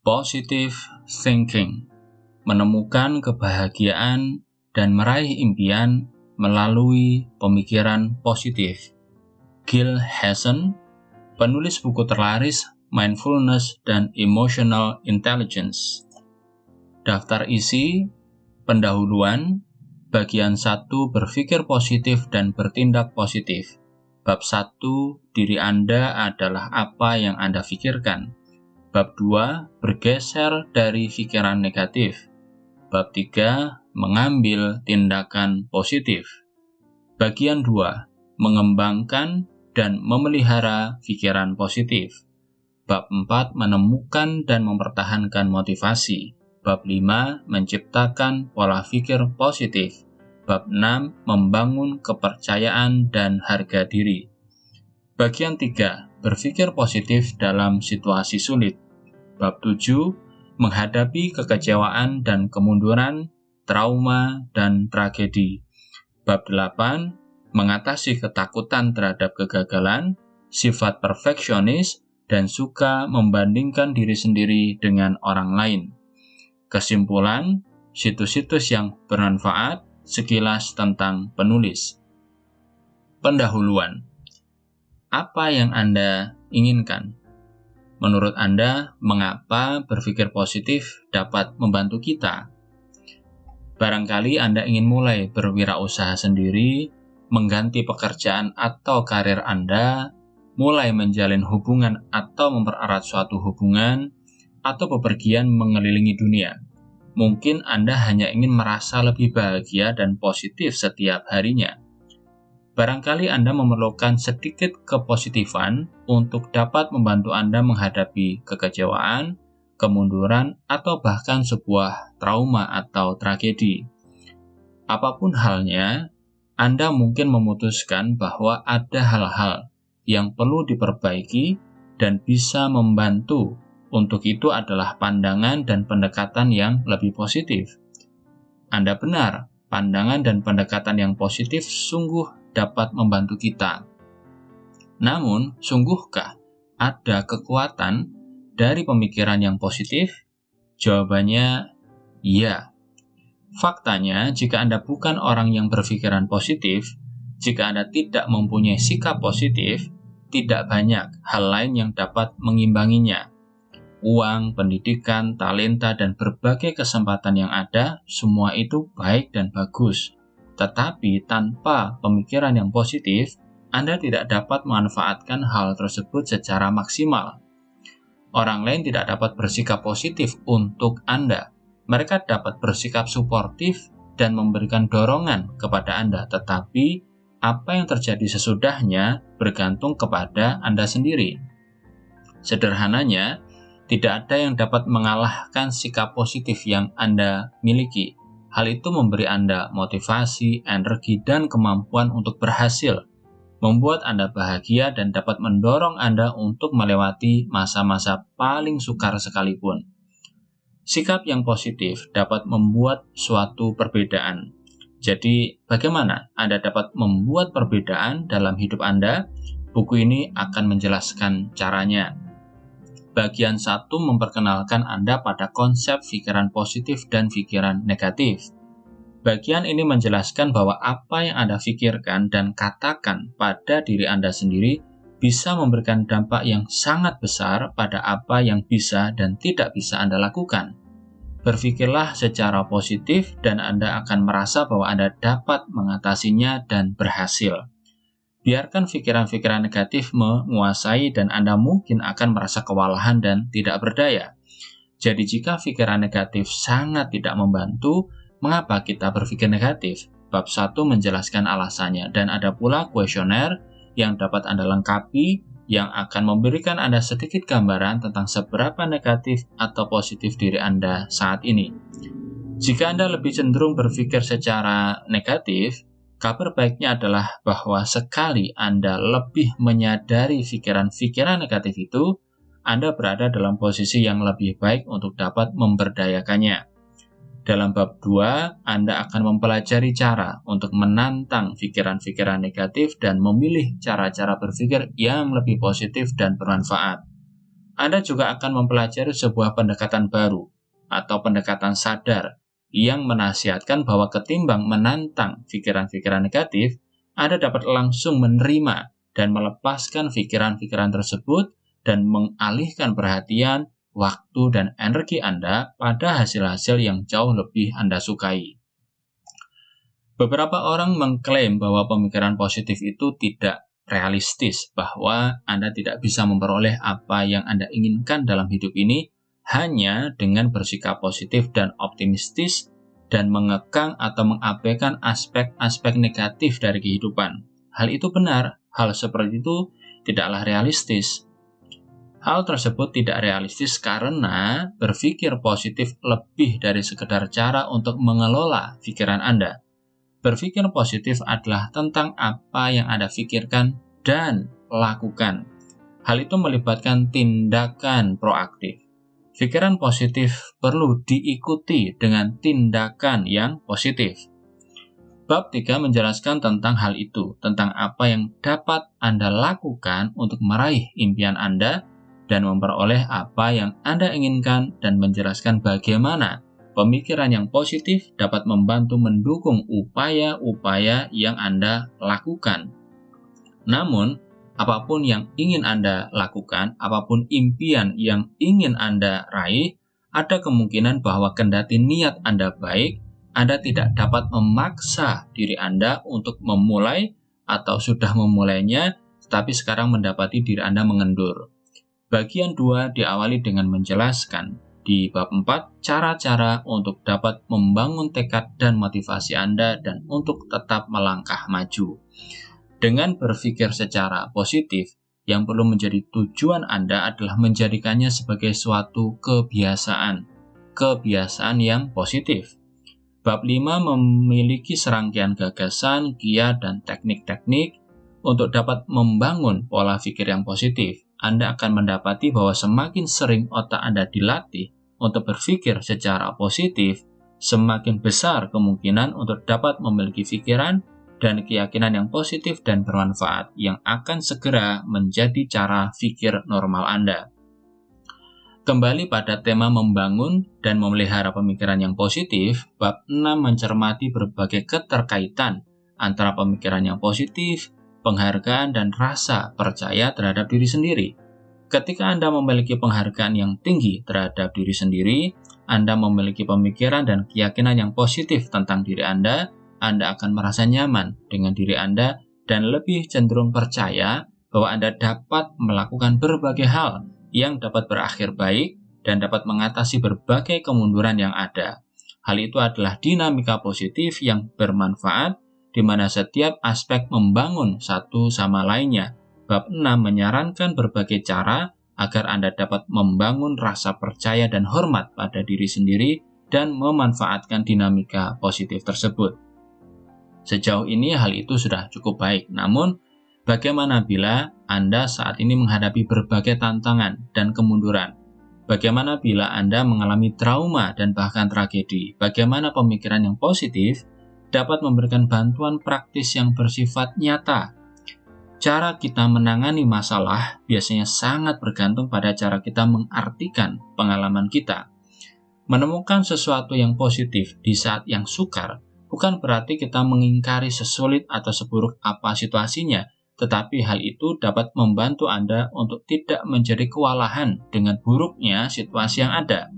Positive thinking, menemukan kebahagiaan dan meraih impian melalui pemikiran positif. Gil Hassan, penulis buku terlaris Mindfulness dan Emotional Intelligence. Daftar isi, pendahuluan, bagian 1 berpikir positif dan bertindak positif. Bab 1, diri Anda adalah apa yang Anda pikirkan. Bab 2, bergeser dari pikiran negatif. Bab 3, mengambil tindakan positif. Bagian 2, mengembangkan dan memelihara pikiran positif. Bab 4, menemukan dan mempertahankan motivasi. Bab 5, menciptakan pola pikir positif. Bab 6, membangun kepercayaan dan harga diri. Bagian 3, berpikir positif dalam situasi sulit. Bab 7, menghadapi kekecewaan dan kemunduran, trauma dan tragedi. Bab 8, mengatasi ketakutan terhadap kegagalan, sifat perfeksionis, dan suka membandingkan diri sendiri dengan orang lain. Kesimpulan, situs-situs yang bermanfaat sekilas tentang penulis. Pendahuluan. Apa yang Anda inginkan? Menurut Anda, mengapa berpikir positif dapat membantu kita? Barangkali Anda ingin mulai berwirausaha sendiri, mengganti pekerjaan atau karir Anda, mulai menjalin hubungan atau mempererat suatu hubungan, atau bepergian mengelilingi dunia. Mungkin Anda hanya ingin merasa lebih bahagia dan positif setiap harinya. Barangkali Anda memerlukan sedikit kepositifan untuk dapat membantu Anda menghadapi kekecewaan, kemunduran, atau bahkan sebuah trauma atau tragedi. Apapun halnya, Anda mungkin memutuskan bahwa ada hal-hal yang perlu diperbaiki dan bisa membantu. Untuk itu adalah pandangan dan pendekatan yang lebih positif. Anda benar, pandangan dan pendekatan yang positif sungguh dapat membantu kita. Namun, sungguhkah ada kekuatan dari pemikiran yang positif? Jawabannya, ya. Faktanya, jika Anda bukan orang yang berpikiran positif, jika Anda tidak mempunyai sikap positif, tidak banyak hal lain yang dapat mengimbanginya. Uang, pendidikan, talenta, dan berbagai kesempatan yang ada, semua itu baik dan bagus. Tetapi tanpa pemikiran yang positif, Anda tidak dapat memanfaatkan hal tersebut secara maksimal. Orang lain tidak dapat bersikap positif untuk Anda. Mereka dapat bersikap suportif dan memberikan dorongan kepada Anda, tetapi apa yang terjadi sesudahnya bergantung kepada Anda sendiri. Sederhananya, tidak ada yang dapat mengalahkan sikap positif yang Anda miliki. Hal itu memberi Anda motivasi, energi, dan kemampuan untuk berhasil, membuat Anda bahagia dan dapat mendorong Anda untuk melewati masa-masa paling sukar sekalipun. Sikap yang positif dapat membuat suatu perbedaan. Jadi, bagaimana Anda dapat membuat perbedaan dalam hidup Anda? Buku ini akan menjelaskan caranya. Bagian 1 memperkenalkan Anda pada konsep pikiran positif dan pikiran negatif. Bagian ini menjelaskan bahwa apa yang Anda pikirkan dan katakan pada diri Anda sendiri bisa memberikan dampak yang sangat besar pada apa yang bisa dan tidak bisa Anda lakukan. Berpikirlah secara positif dan Anda akan merasa bahwa Anda dapat mengatasinya dan berhasil. Biarkan pikiran-pikiran negatif menguasai dan Anda mungkin akan merasa kewalahan dan tidak berdaya. Jadi jika pikiran negatif sangat tidak membantu, mengapa kita berpikir negatif? Bab 1 menjelaskan alasannya dan ada pula kuesioner yang dapat Anda lengkapi yang akan memberikan Anda sedikit gambaran tentang seberapa negatif atau positif diri Anda saat ini. Jika Anda lebih cenderung berpikir secara negatif, kabar baiknya adalah bahwa sekali Anda lebih menyadari pikiran-pikiran negatif itu, Anda berada dalam posisi yang lebih baik untuk dapat memberdayakannya. Dalam bab 2, Anda akan mempelajari cara untuk menantang pikiran-pikiran negatif dan memilih cara-cara berpikir yang lebih positif dan bermanfaat. Anda juga akan mempelajari sebuah pendekatan baru atau pendekatan sadar yang menasihatkan bahwa ketimbang menantang pikiran-pikiran negatif, Anda dapat langsung menerima dan melepaskan pikiran-pikiran tersebut dan mengalihkan perhatian, waktu, dan energi Anda pada hasil-hasil yang jauh lebih Anda sukai. Beberapa orang mengklaim bahwa pemikiran positif itu tidak realistis, bahwa Anda tidak bisa memperoleh apa yang Anda inginkan dalam hidup ini hanya dengan bersikap positif dan optimistis dan mengekang atau mengabaikan aspek-aspek negatif dari kehidupan. Hal itu benar, hal seperti itu tidaklah realistis. Hal tersebut tidak realistis karena berpikir positif lebih dari sekedar cara untuk mengelola pikiran Anda. Berpikir positif adalah tentang apa yang Anda pikirkan dan lakukan. Hal itu melibatkan tindakan proaktif. Pikiran positif perlu diikuti dengan tindakan yang positif. Bab 3 menjelaskan tentang hal itu, tentang apa yang dapat Anda lakukan untuk meraih impian Anda dan memperoleh apa yang Anda inginkan, dan menjelaskan bagaimana pemikiran yang positif dapat membantu mendukung upaya-upaya yang Anda lakukan. Namun, apapun yang ingin Anda lakukan, apapun impian yang ingin Anda raih, ada kemungkinan bahwa kendati niat Anda baik, Anda tidak dapat memaksa diri Anda untuk memulai atau sudah memulainya, tetapi sekarang mendapati diri Anda mengendur. Bagian 2 diawali dengan menjelaskan di bab 4 cara-cara untuk dapat membangun tekad dan motivasi Anda dan untuk tetap melangkah maju. Dengan berpikir secara positif, yang perlu menjadi tujuan Anda adalah menjadikannya sebagai suatu kebiasaan yang positif. Bab 5 memiliki serangkaian gagasan, kiat, dan teknik-teknik untuk dapat membangun pola pikir yang positif. Anda akan mendapati bahwa semakin sering otak Anda dilatih untuk berpikir secara positif, semakin besar kemungkinan untuk dapat memiliki pikiran dan keyakinan yang positif dan bermanfaat yang akan segera menjadi cara pikir normal Anda. Kembali pada tema membangun dan memelihara pemikiran yang positif, bab 6 mencermati berbagai keterkaitan antara pemikiran yang positif, penghargaan, dan rasa percaya terhadap diri sendiri. Ketika Anda memiliki penghargaan yang tinggi terhadap diri sendiri, Anda memiliki pemikiran dan keyakinan yang positif tentang diri Anda akan merasa nyaman dengan diri Anda dan lebih cenderung percaya bahwa Anda dapat melakukan berbagai hal yang dapat berakhir baik dan dapat mengatasi berbagai kemunduran yang ada. Hal itu adalah dinamika positif yang bermanfaat, di mana setiap aspek membangun satu sama lainnya. Bab 6 menyarankan berbagai cara agar Anda dapat membangun rasa percaya dan hormat pada diri sendiri dan memanfaatkan dinamika positif tersebut. Sejauh ini hal itu sudah cukup baik, namun bagaimana bila Anda saat ini menghadapi berbagai tantangan dan kemunduran? Bagaimana bila Anda mengalami trauma dan bahkan tragedi? Bagaimana pemikiran yang positif dapat memberikan bantuan praktis yang bersifat nyata? Cara kita menangani masalah biasanya sangat bergantung pada cara kita mengartikan pengalaman kita. Menemukan sesuatu yang positif di saat yang sukar bukan berarti kita mengingkari sesulit atau seburuk apa situasinya, tetapi hal itu dapat membantu Anda untuk tidak menjadi kewalahan dengan buruknya situasi yang ada.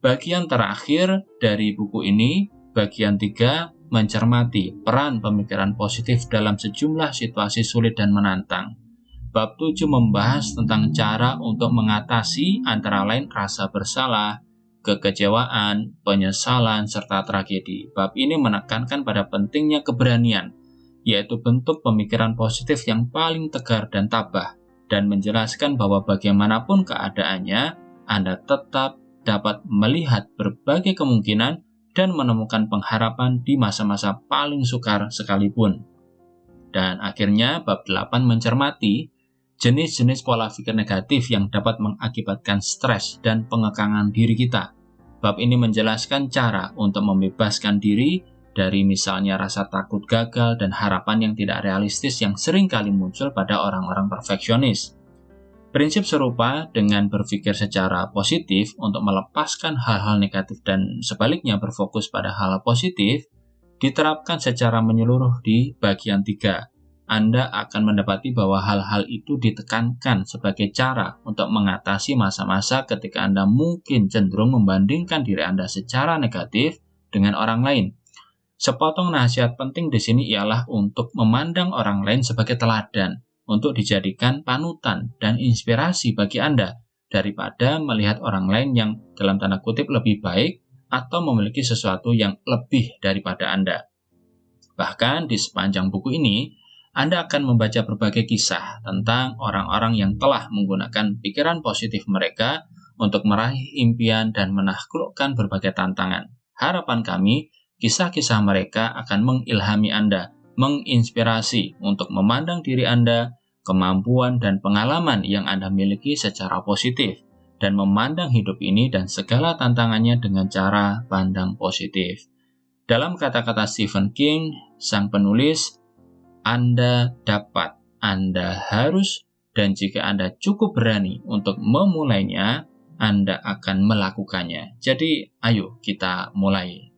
Bagian terakhir dari buku ini, bagian 3, mencermati peran pemikiran positif dalam sejumlah situasi sulit dan menantang. Bab 7 membahas tentang cara untuk mengatasi antara lain rasa bersalah, kekecewaan, penyesalan, serta tragedi. Bab ini menekankan pada pentingnya keberanian, yaitu bentuk pemikiran positif yang paling tegar dan tabah, dan menjelaskan bahwa bagaimanapun keadaannya, Anda tetap dapat melihat berbagai kemungkinan dan menemukan pengharapan di masa-masa paling sukar sekalipun. Dan akhirnya bab 8 mencermati jenis-jenis pola pikir negatif yang dapat mengakibatkan stres dan pengekangan diri kita. Bab ini menjelaskan cara untuk membebaskan diri dari misalnya rasa takut gagal dan harapan yang tidak realistis yang sering kali muncul pada orang-orang perfeksionis. Prinsip serupa dengan berpikir secara positif untuk melepaskan hal-hal negatif dan sebaliknya berfokus pada hal positif diterapkan secara menyeluruh di bagian 3. Anda akan mendapati bahwa hal-hal itu ditekankan sebagai cara untuk mengatasi masa-masa ketika Anda mungkin cenderung membandingkan diri Anda secara negatif dengan orang lain. Sepotong nasihat penting di sini ialah untuk memandang orang lain sebagai teladan, untuk dijadikan panutan dan inspirasi bagi Anda, daripada melihat orang lain yang dalam tanda kutip lebih baik atau memiliki sesuatu yang lebih daripada Anda. Bahkan di sepanjang buku ini, Anda akan membaca berbagai kisah tentang orang-orang yang telah menggunakan pikiran positif mereka untuk meraih impian dan menaklukkan berbagai tantangan. Harapan kami, kisah-kisah mereka akan mengilhami Anda, menginspirasi untuk memandang diri Anda, kemampuan dan pengalaman yang Anda miliki secara positif, dan memandang hidup ini dan segala tantangannya dengan cara pandang positif. Dalam kata-kata Stephen King, sang penulis, Anda dapat, Anda harus, dan jika Anda cukup berani untuk memulainya, Anda akan melakukannya. Jadi, ayo kita mulai.